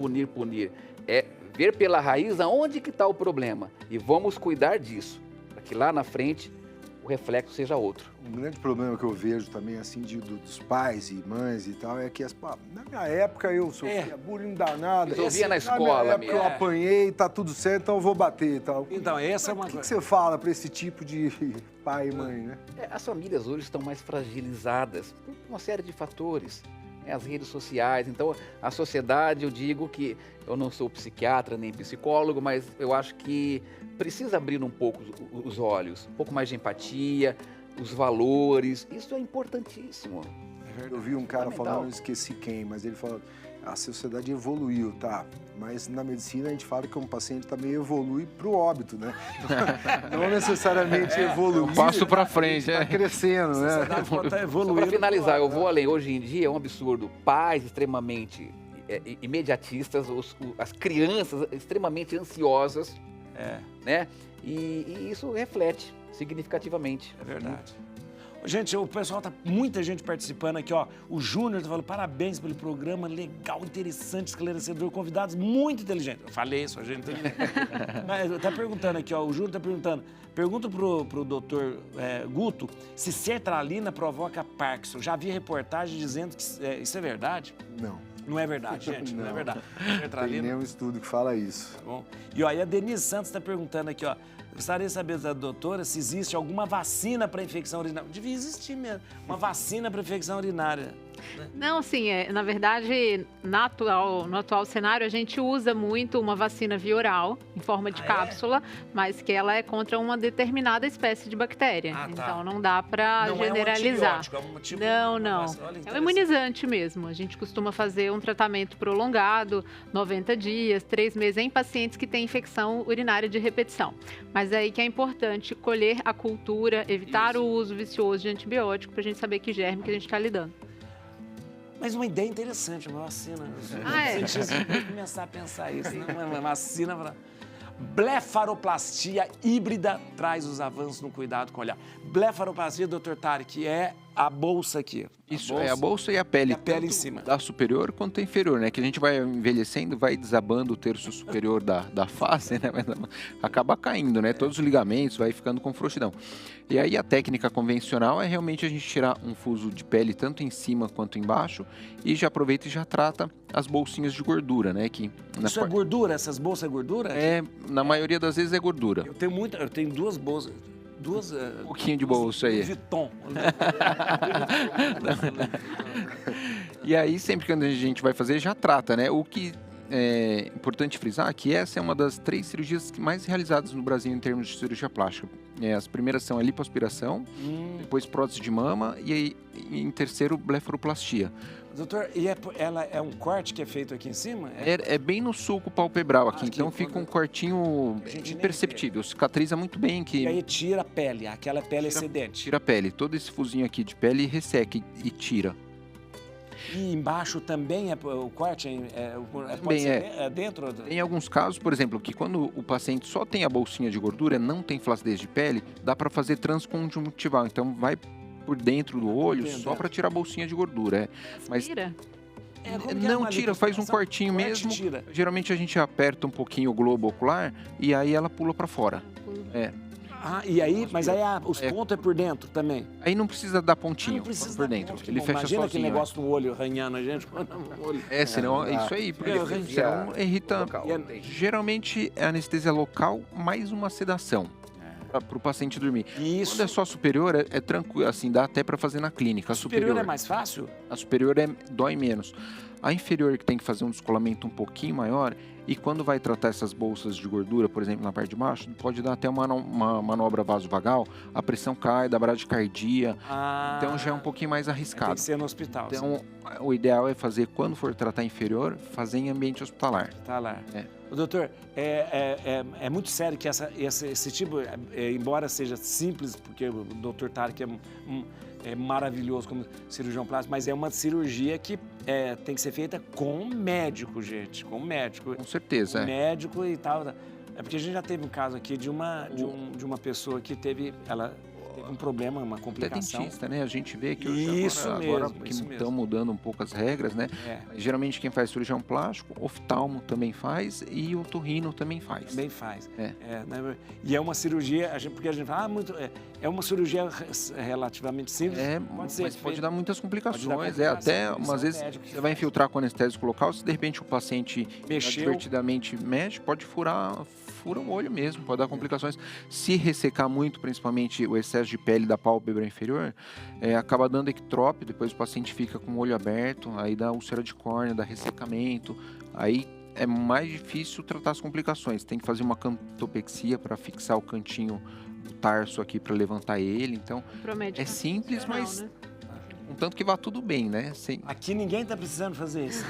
É ver pela raiz aonde que está o problema. E vamos cuidar disso, para que lá na frente o reflexo seja outro. Um grande problema que eu vejo também, assim, dos pais e mães e tal, é que na minha época eu sofria bullying danado. Resolvia na escola. Na minha época eu apanhei, tá tudo certo, então eu vou bater e tal. Então, essa é uma coisa. O que você fala para esse tipo de pai e mãe, né? As famílias hoje estão mais fragilizadas por uma série de fatores. As redes sociais, então a sociedade, eu digo que eu não sou psiquiatra nem psicólogo, mas eu acho que precisa abrir um pouco os olhos, um pouco mais de empatia, os valores, isso é importantíssimo. Eu vi um cara falando, eu esqueci quem, mas ele falou, a sociedade evoluiu, tá? Mas na medicina a gente fala que um paciente também evolui para o óbito, né? Não necessariamente evoluir. Um passo para frente, Tá crescendo, né? Para finalizar, eu vou além. Hoje em dia é um absurdo. Pais extremamente imediatistas, as crianças extremamente ansiosas, né? E isso reflete significativamente. É verdade. Gente, o pessoal muita gente participando aqui, ó. O Júnior tá falando, parabéns pelo programa, legal, interessante, esclarecedor, convidados muito inteligentes. Eu falei isso, a gente inteligente. Mas tá perguntando aqui, ó, o Júnior tá perguntando, pergunta pro doutor Guto se sertralina provoca Parkinson. Já vi reportagem dizendo que isso é verdade? Não. Não é verdade, gente, não é verdade. Tem nenhum estudo que fala isso. Tá bom. E ó, a Denise Santos está perguntando aqui, ó. Gostaria de saber da doutora se existe alguma vacina para infecção urinária. Devia existir mesmo, uma vacina para infecção urinária. Né? Não, sim, na verdade, no atual cenário, a gente usa muito uma vacina via oral, em forma de cápsula, mas que ela é contra uma determinada espécie de bactéria. Então, não dá para generalizar. É um tipo não. É um imunizante mesmo. A gente costuma fazer um tratamento prolongado, 90 dias, 3 meses, em pacientes que têm infecção urinária de repetição. Mas aí que é importante colher a cultura, evitar o uso vicioso de antibiótico, para a gente saber que germe que a gente está lidando. Mas uma ideia interessante, uma vacina. Os cientistas vão começar a pensar isso, né? Uma vacina para... Blefaroplastia híbrida traz os avanços no cuidado com o olhar. Blefaroplastia, doutor Tarek, é a bolsa aqui. Isso, é a bolsa e a pele. E a pele em cima. Da superior quanto a inferior, né? Que a gente vai envelhecendo, vai desabando o terço superior da face, né? Acaba caindo, né? Todos os ligamentos, vai ficando com frouxidão. E aí a técnica convencional é realmente a gente tirar um fuso de pele tanto em cima quanto embaixo e já aproveita e já trata as bolsinhas de gordura, né? Isso é gordura? Essas bolsas é gordura? Na maioria das vezes é gordura. Eu tenho 2 bolsas. Um pouquinho de bolsa aí. Vuitton. E aí, sempre que a gente vai fazer, já trata, né? O que é importante frisar que essa é uma das 3 cirurgias mais realizadas no Brasil em termos de cirurgia plástica. As primeiras são a lipoaspiração, depois prótese de mama e aí, em terceiro, blefaroplastia. Doutor, e ela é um corte que é feito aqui em cima? É bem no sulco palpebral aqui, então fica um cortinho imperceptível, cicatriza muito bem. E aí tira a pele, aquela pele excedente. Tira a pele, todo esse fusinho aqui de pele resseca e tira. E embaixo também o corte pode ser dentro? Em alguns casos, por exemplo, que quando o paciente só tem a bolsinha de gordura, não tem flacidez de pele, dá para fazer transconjuntival, então vai por dentro do olho só para tirar a bolsinha de gordura. Mas tira? Não tira, faz um cortinho mesmo. Tira. Geralmente a gente aperta um pouquinho o globo ocular e aí ela pula para fora. E aí, mas aí os pontos é por dentro também? Aí não precisa dar pontinho, não precisa por dentro. Ponto, ele fecha imagina sozinho. aquele negócio no olho, arranhando a gente. Senão, isso aí, porque senão irrita. Geralmente é anestesia local mais uma sedação. Para o paciente dormir. Isso. Quando é só superior, é tranquilo, assim, dá até para fazer na clínica. A superior é mais fácil? A superior dói menos. A inferior que tem que fazer um descolamento um pouquinho maior, e quando vai tratar essas bolsas de gordura, por exemplo, na parte de baixo, pode dar até uma manobra vasovagal, a pressão cai, dá bradicardia, então já é um pouquinho mais arriscado. Tem que ser no hospital. Então, o ideal é fazer, quando for tratar inferior, fazer em ambiente hospitalar. Hospitalar. Doutor, é muito sério que esse tipo, embora seja simples, porque o doutor Tarek é maravilhoso como cirurgião plástico, mas é uma cirurgia que tem que ser feita com médico, gente, com médico. Com certeza. Com médico e tal. É porque a gente já teve um caso aqui de uma pessoa que teve um problema, uma complicação. Até dentista, né? A gente vê que agora que estão mudando um pouco as regras, né? Geralmente quem faz cirurgião plástico, oftalmo também faz e o otorrino também faz. Também faz. E é uma cirurgia, porque a gente fala, é uma cirurgia relativamente simples. Mas pode dar muitas complicações. Até umas vezes você vai infiltrar com anestésico local, se de repente o paciente divertidamente mexe, pode fura o olho mesmo, pode dar complicações. Se ressecar muito, principalmente o excesso de pele da pálpebra inferior, acaba dando ectrópio, depois o paciente fica com o olho aberto, aí dá úlcera de córnea, dá ressecamento, aí é mais difícil tratar as complicações. Tem que fazer uma cantopexia para fixar o cantinho do tarso aqui para levantar ele, então é simples, mas... né? Um tanto que vá tudo bem, né? Aqui ninguém tá precisando fazer isso.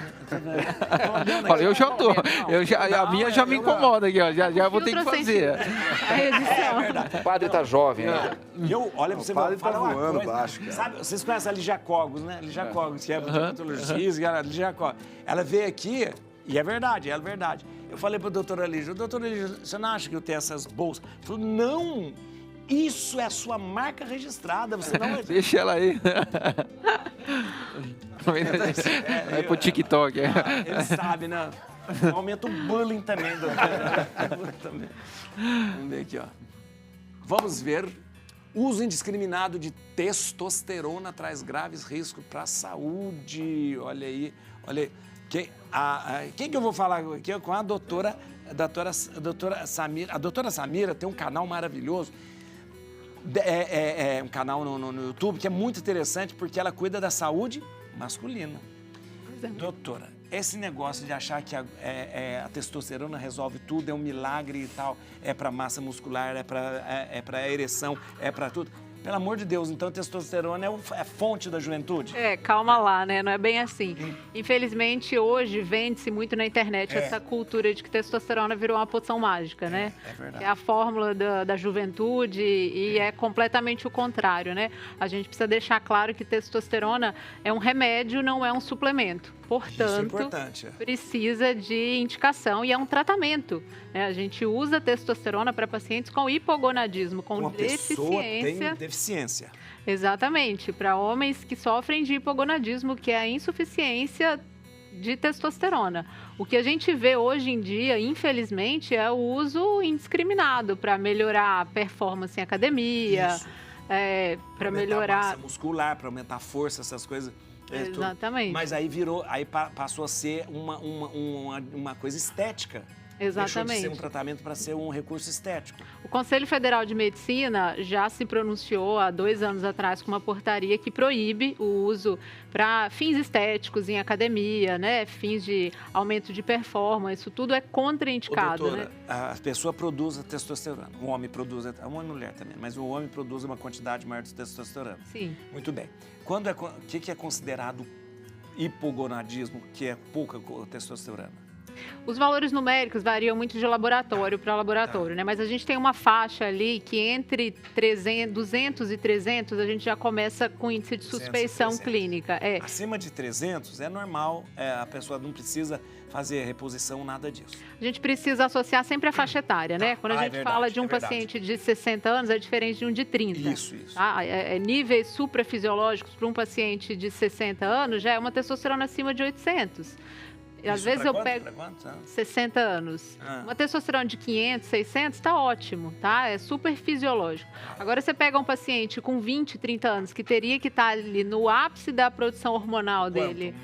Olha, eu já tô. A minha já me incomoda aqui, ó. Já vou ter que fazer. A verdade. O padre tá jovem, né? Olha, você vai falar uma voando coisa. Baixo, cara. Sabe, vocês conhecem a Ligia Cogos, né? Ligia Cogos, que é dermatologista, Ligia Cogos. Ela veio aqui, e é verdade. Eu falei pro doutor Lígia, você não acha que eu tenho essas bolsas? Ele falou, não! Isso é a sua marca registrada, você não... Deixa ela aí. Vai pro TikTok. Ele sabe, né? Aumenta o bullying também, doutor. Vamos ver aqui, ó. Vamos ver. Uso indiscriminado de testosterona traz graves riscos para a saúde. Olha aí. Quem que eu vou falar aqui? Com a doutora Samira. A doutora Samira tem um canal maravilhoso. Um canal no YouTube que é muito interessante porque ela cuida da saúde masculina. Doutora, esse negócio de achar que a testosterona resolve tudo, é um milagre e tal, é para massa muscular, é para ereção, é para tudo. Pelo amor de Deus, então a testosterona é fonte da juventude? Calma lá, né? Não é bem assim. Infelizmente, hoje vende-se muito na internet essa cultura de que testosterona virou uma poção mágica, né? É verdade. É a fórmula da juventude e é completamente o contrário, né? A gente precisa deixar claro que testosterona é um remédio, não é um suplemento. Portanto, precisa de indicação e é um tratamento. Né? A gente usa testosterona para pacientes com hipogonadismo, com deficiência. Tem deficiência. Exatamente, para homens que sofrem de hipogonadismo, que é a insuficiência de testosterona. O que a gente vê hoje em dia, infelizmente, é o uso indiscriminado para melhorar a performance em academia, para melhorar a massa muscular, para aumentar a força, essas coisas. Exatamente. Mas aí passou a ser uma coisa estética. Exatamente. Deixou de ser um tratamento para ser um recurso estético. O Conselho Federal de Medicina já se pronunciou há 2 anos atrás com uma portaria que proíbe o uso para fins estéticos em academia, né? Fins de aumento de performance, isso tudo é contraindicado. Doutora, né? A pessoa produz a testosterona, o homem produz, a mulher também, mas o homem produz uma quantidade maior de testosterona. Sim. Muito bem. O que é considerado hipogonadismo, que é pouca testosterona? Os valores numéricos variam muito de laboratório para laboratório, né? Mas a gente tem uma faixa ali que entre 200 e 300 a gente já começa com índice de suspeição clínica. Acima de 300 é normal, a pessoa não precisa fazer reposição, nada disso. A gente precisa associar sempre a faixa etária, né? Quando a gente fala de um paciente de 60 anos, é diferente de um de 30. Isso. Tá? Níveis suprafisiológicos para um paciente de 60 anos já é uma testosterona acima de 800. às vezes eu pego 60 anos. Uma testosterona de 500, 600, tá ótimo, tá? É super fisiológico. Agora você pega um paciente com 20, 30 anos que teria que estar ali no ápice da produção hormonal dele.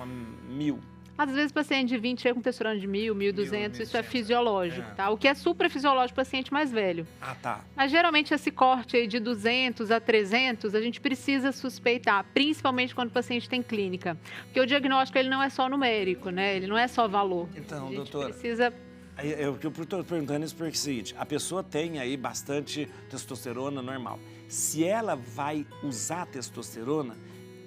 1000. Às vezes o paciente de 20 chega com testosterona de 1000, 1200, isso é fisiológico, tá? O que é suprafisiológico para paciente mais velho. Tá. Mas geralmente esse corte aí de 200 a 300, a gente precisa suspeitar, principalmente quando o paciente tem clínica. Porque o diagnóstico ele não é só numérico, né? Ele não é só valor. Então, a gente doutora, precisa... Eu estou perguntando isso porque é o seguinte, a pessoa tem aí bastante testosterona normal. Se ela vai usar testosterona,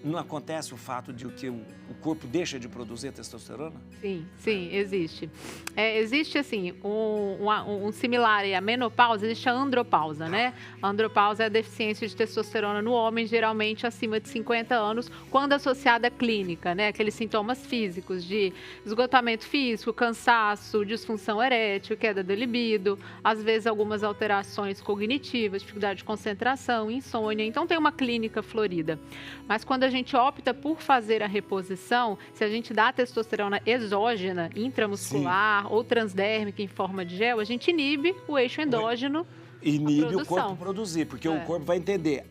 não acontece o fato de que o corpo deixa de produzir testosterona? Sim, existe. Existe, assim, um similar à menopausa, existe a andropausa, né? A andropausa é a deficiência de testosterona no homem, geralmente acima de 50 anos, quando associada à clínica, né? Aqueles sintomas físicos de esgotamento físico, cansaço, disfunção erétil, queda do libido, às vezes algumas alterações cognitivas, dificuldade de concentração, insônia. Então, tem uma clínica florida. Mas quando a gente opta por fazer a reposição, se a gente dá a testosterona exógena, intramuscular ou transdérmica em forma de gel, a gente inibe o eixo endógeno. Inibe o corpo produzir, porque o corpo vai entender,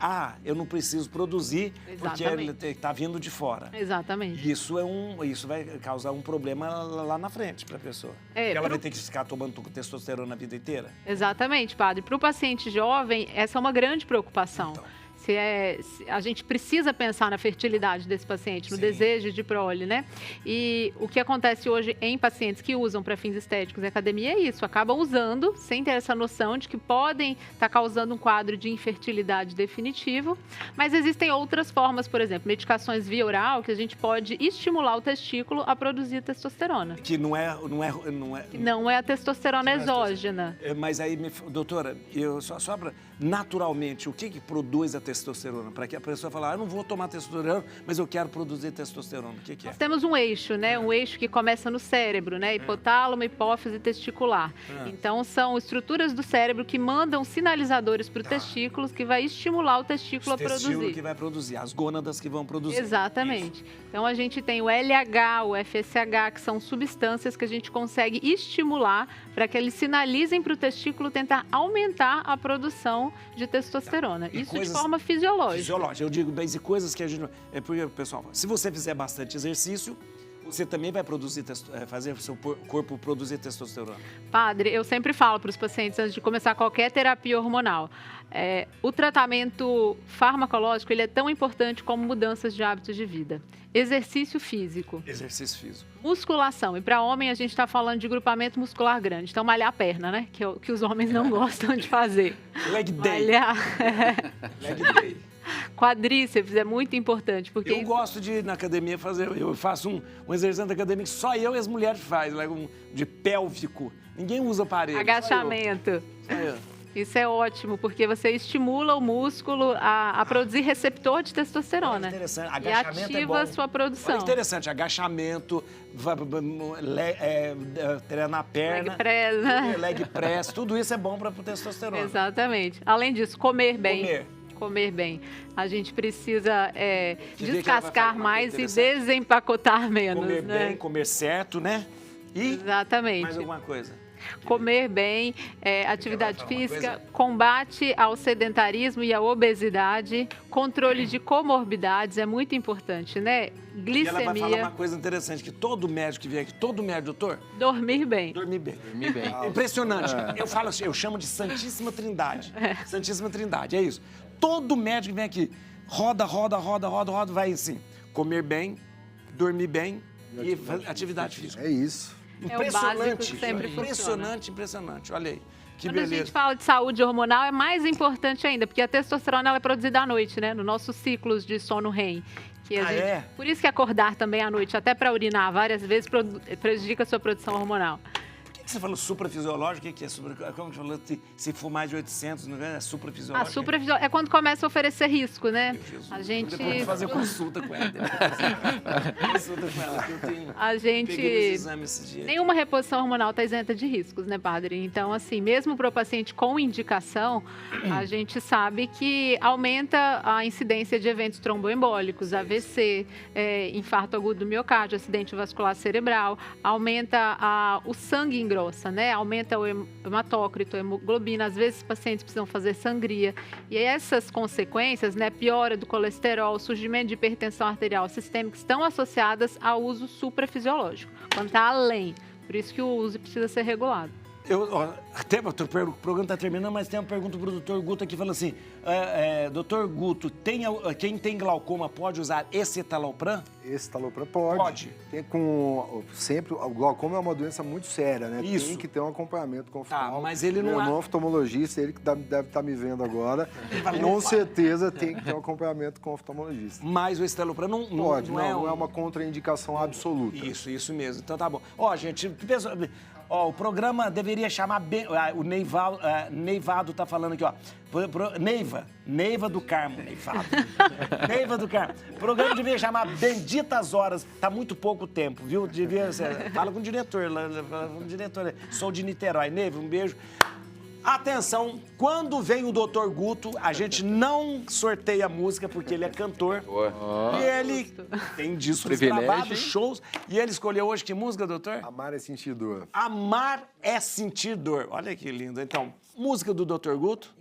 eu não preciso produzir, porque ele está vindo de fora. Exatamente. Isso vai causar um problema lá na frente para a pessoa. Ela vai ter que ficar tomando testosterona a vida inteira? Exatamente, padre. Para o paciente jovem, essa é uma grande preocupação. Então. A gente precisa pensar na fertilidade desse paciente, no desejo de prole, né? E o que acontece hoje em pacientes que usam para fins estéticos em academia é isso, acabam usando sem ter essa noção de que podem estar causando um quadro de infertilidade definitivo, mas existem outras formas, por exemplo, medicações via oral, que a gente pode estimular o testículo a produzir testosterona. Que não é a testosterona exógena. Mas aí, doutora, só para naturalmente, o que produz a testosterona? Para que a pessoa fale, eu não vou tomar testosterona, mas eu quero produzir testosterona. O que é? Nós temos um eixo, né? Um eixo que começa no cérebro, né? Hipotálamo, hipófise testicular. Então, são estruturas do cérebro que mandam sinalizadores para o testículo, que vai estimular o testículo a produzir. O testículo que vai produzir, as gônadas que vão produzir. Exatamente. Isso. Então, a gente tem o LH, o FSH, que são substâncias que a gente consegue estimular para que eles sinalizem para o testículo tentar aumentar a produção de testosterona. Isso de forma fisiológica. Eu digo, mas e coisas que a gente... Porque, pessoal, se você fizer bastante exercício, você também vai fazer o seu corpo produzir testosterona. Padre, eu sempre falo para os pacientes, antes de começar qualquer terapia hormonal, o tratamento farmacológico ele é tão importante como mudanças de hábitos de vida. Exercício físico. Musculação. E para homem, a gente está falando de grupamento muscular grande. Então, malhar a perna, né? Que os homens não gostam de fazer. Leg day. Malhar. Leg day. Quadríceps é muito importante. Porque eu gosto de ir na academia fazer... Eu faço um exercício na academia que só eu e as mulheres fazem, de pélvico. Ninguém usa aparelho. Agachamento. Só eu. Isso é ótimo, porque você estimula o músculo a produzir receptor de testosterona. Interessante. E ativa a sua produção. Olha que interessante. Agachamento, treinar a perna, leg press, tudo isso é bom para a testosterona. Exatamente. Além disso, comer bem. Comer bem. A gente precisa descascar mais e desempacotar menos. Comer bem, comer certo, né? Exatamente. Mais alguma coisa? Comer bem, atividade física, combate ao sedentarismo e à obesidade, controle de comorbidades é muito importante, né? Glicemia. E ela vai falar uma coisa interessante, que todo médico que vem aqui, doutor... Dormir bem. Impressionante. Eu falo assim, eu chamo de Santíssima Trindade. Santíssima Trindade, é isso. Todo médico que vem aqui, roda, vai assim, comer bem, dormir bem e atividade física. É isso. É o básico que sempre funciona. Impressionante. Olha aí, que Quando beleza. a gente fala de saúde hormonal, é mais importante ainda, porque a testosterona ela é produzida à noite, né? Nos nossos ciclos de sono REM. Por isso que acordar também à noite, até para urinar várias vezes, prejudica a sua produção hormonal. que você falou suprafisiológico? O que é como que falou? Se for mais de 800, não é suprafisiológico? A suprafisiológica é quando começa a oferecer risco, né? A gente... Depois fazer consulta com ela. Consulta com ela, que eu tenho... A gente... Peguei os exames esse dia. Nenhuma reposição hormonal está isenta de riscos, né, padre? Então, assim, mesmo para o paciente com indicação, a gente sabe que aumenta a incidência de eventos tromboembólicos, AVC, infarto agudo do miocárdio, acidente vascular cerebral, aumenta o sangue engrossa, né? Aumenta o hematócrito, a hemoglobina, às vezes os pacientes precisam fazer sangria. E essas consequências, né, piora do colesterol, surgimento de hipertensão arterial sistêmica, estão associadas ao uso suprafisiológico, quando está além. Por isso que o uso precisa ser regulado. Até o programa está terminando, mas tem uma pergunta para o doutor Guto aqui, falando assim, doutor Guto, quem tem glaucoma pode usar escitalopram? Escitalopram pode. Pode. Sempre, o glaucoma é uma doença muito séria, né? Isso. Tem que ter um acompanhamento com oftalmologista. Mas ele não é... oftalmologista, ele que deve estar me vendo agora, com certeza tem que ter um acompanhamento com oftalmologista. Mas o escitalopram não pode, não é uma contraindicação absoluta. Isso mesmo. Então tá bom. Gente, o programa deveria chamar... O Neivado tá falando aqui, ó. Neiva do Carmo. Neiva do Carmo. O programa deveria chamar Benditas Horas. Tá muito pouco tempo, viu? Fala com o diretor. Sou de Niterói. Neiva, um beijo. Atenção, quando vem o Dr. Guto, a gente não sorteia música, porque ele é cantor. E ele tem discos gravados, shows. E ele escolheu hoje que música, doutor? Amar é sentir dor. Amar é sentir dor. Olha que lindo. Então, música do Dr. Guto.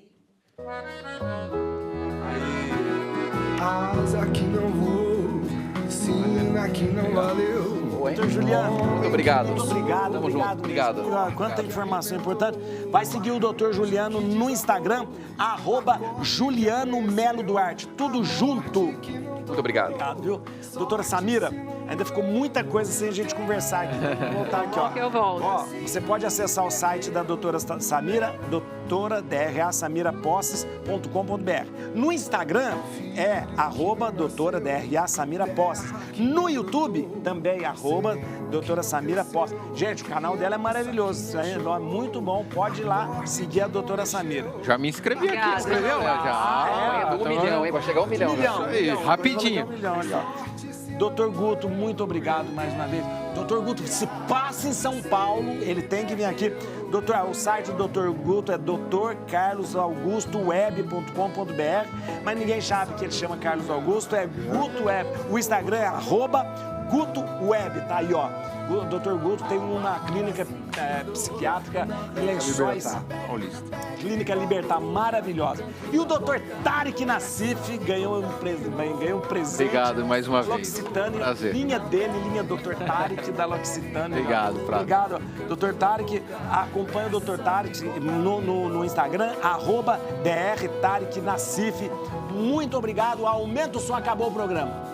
Asa que não vou, sina que não valeu. Doutor Juliano. Muito obrigado. Muito obrigado. Tamo junto. Obrigado. Quanta informação importante. Vai seguir o Dr. Juliano no Instagram, @Juliano Melo Duarte. Tudo junto. Muito obrigado. Obrigado, viu? Doutora Samira, ainda ficou muita coisa sem a gente conversar aqui. Vou voltar aqui, ó. Que eu volto. Você pode acessar o site da doutora Samira, doutora-samiraposses.com.br. No Instagram é @doutora-samiraposses. No YouTube também doutora Samira Posses. Gente, o canal dela é maravilhoso, é muito bom. Pode ir lá seguir a doutora Samira. Já me inscrevi aqui. Escreveu? Já. 1 milhão, hein? Vai chegar 1 milhão. Rapidinho. Doutor Guto, muito obrigado mais uma vez. Doutor Guto, se passa em São Paulo, ele tem que vir aqui. O site do Dr. Guto é drcarlosaugustoweb.com.br, mas ninguém sabe que ele chama Carlos Augusto, é Guto Web. O Instagram é @GutoWeb, tá aí, ó. O Dr. Guto tem uma clínica psiquiátrica em Lençóis Paulista. Clínica Libertar, maravilhosa. E o Dr. Tarek Nassif ganhou um presente. Obrigado mais uma vez. L'Occitane, prazer. linha dele, linha Dr. Tarek da L'Occitane. Obrigado, prazer. Obrigado, Dr. Tarek. Acompanha o Dr. Tarek no Instagram, @drTarekNassif. Muito obrigado. Aumenta o som, acabou o programa.